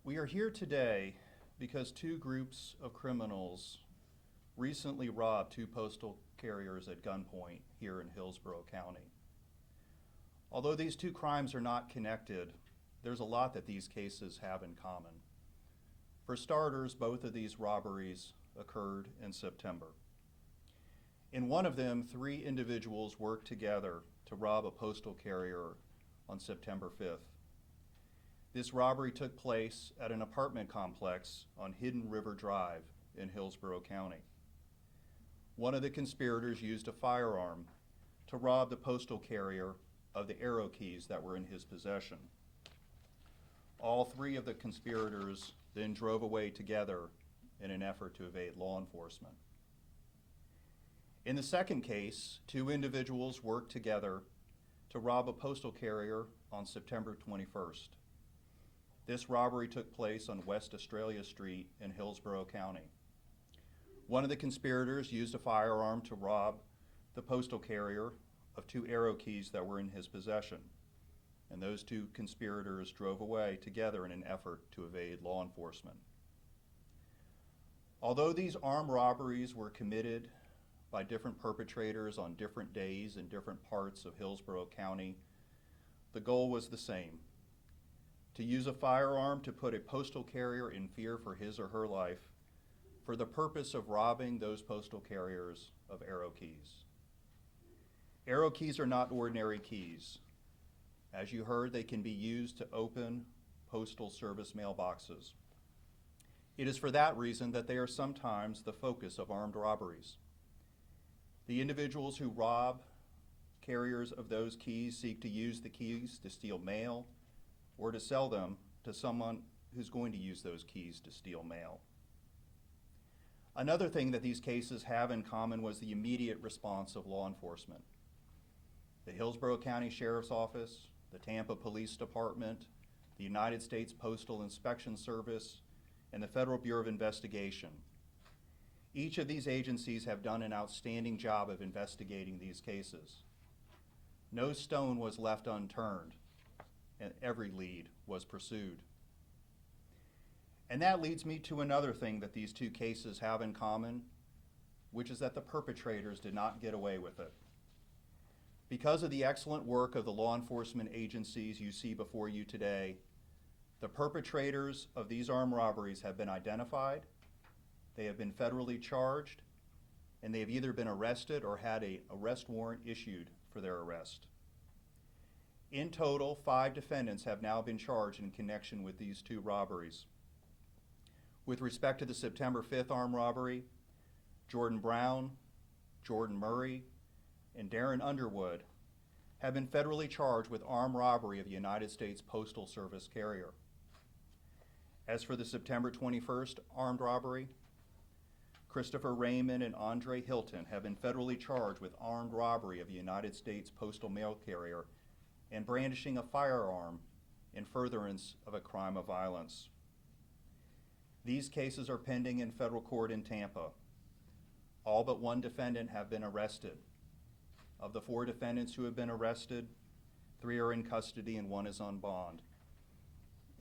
We are here today because two groups of criminals recently robbed two postal carriers at gunpoint here in Hillsborough County. Although these two crimes are not connected, there's a lot that these cases have in common. For starters, both of these robberies occurred in September. In one of them, three individuals worked together to rob a postal carrier on September 5th. This robbery took place at an apartment complex on Hidden River Drive in Hillsborough County. One of the conspirators used a firearm to rob the postal carrier of the arrow keys that were in his possession. All three of the conspirators then drove away together in an effort to evade law enforcement. In the second case, two individuals worked together to rob a postal carrier on September 21st. This robbery took place on West Australia Street in Hillsborough County. One of the conspirators used a firearm to rob the postal carrier of two arrow keys that were in his possession, and those two conspirators drove away together in an effort to evade law enforcement. Although these armed robberies were committed by different perpetrators on different days in different parts of Hillsborough County, the goal was the same: to use a firearm to put a postal carrier in fear for his or her life for the purpose of robbing those postal carriers of arrow keys. Arrow keys are not ordinary keys. As you heard, they can be used to open postal service mailboxes. It is for that reason that they are sometimes the focus of armed robberies. The individuals who rob carriers of those keys seek to use the keys to steal mail or to sell them to someone who's going to use those keys to steal mail. Another thing that these cases have in common was the immediate response of law enforcement. The Hillsborough County Sheriff's Office, the Tampa Police Department, the United States Postal Inspection Service, and the Federal Bureau of Investigation. Each of these agencies have done an outstanding job of investigating these cases. No stone was left unturned, and every lead was pursued. And that leads me to another thing that these two cases have in common, which is that the perpetrators did not get away with it. Because of the excellent work of the law enforcement agencies you see before you today, the perpetrators of these armed robberies have been identified, they have been federally charged, and they have either been arrested or had an arrest warrant issued for their arrest. In total, 5 defendants have now been charged in connection with these two robberies. With respect to the September 5th armed robbery, Jordan Brown, Jordan Murray, and Darren Underwood have been federally charged with armed robbery of the United States Postal Service carrier. As for the September 21st armed robbery, Christopher Raymond and Andre Hilton have been federally charged with armed robbery of the United States Postal Mail Carrier and brandishing a firearm in furtherance of a crime of violence. These cases are pending in federal court in Tampa. All but one defendant have been arrested. Of the 4 defendants who have been arrested, 3 are in custody and 1 is on bond.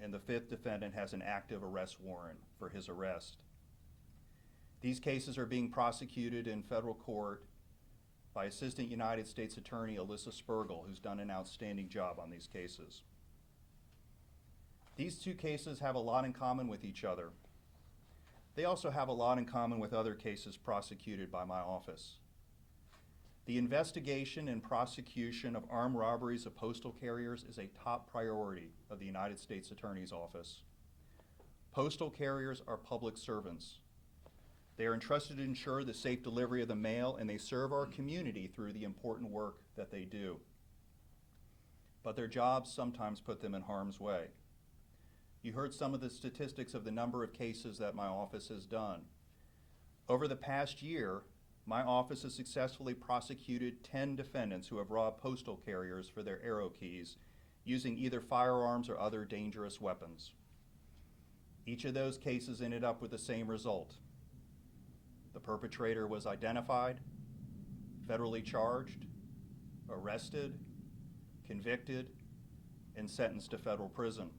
And the 5th defendant has an active arrest warrant for his arrest. These cases are being prosecuted in federal court by Assistant United States Attorney Alyssa Spergel, who's done an outstanding job on these cases. These two cases have a lot in common with each other. They also have a lot in common with other cases prosecuted by my office. The investigation and prosecution of armed robberies of postal carriers is a top priority of the United States Attorney's Office. Postal carriers are public servants. They are entrusted to ensure the safe delivery of the mail, and they serve our community through the important work that they do. But their jobs sometimes put them in harm's way. You heard some of the statistics of the number of cases that my office has done. Over the past year, my office has successfully prosecuted 10 defendants who have robbed postal carriers for their arrow keys using either firearms or other dangerous weapons. Each of those cases ended up with the same result. The perpetrator was identified, federally charged, arrested, convicted, and sentenced to federal prison.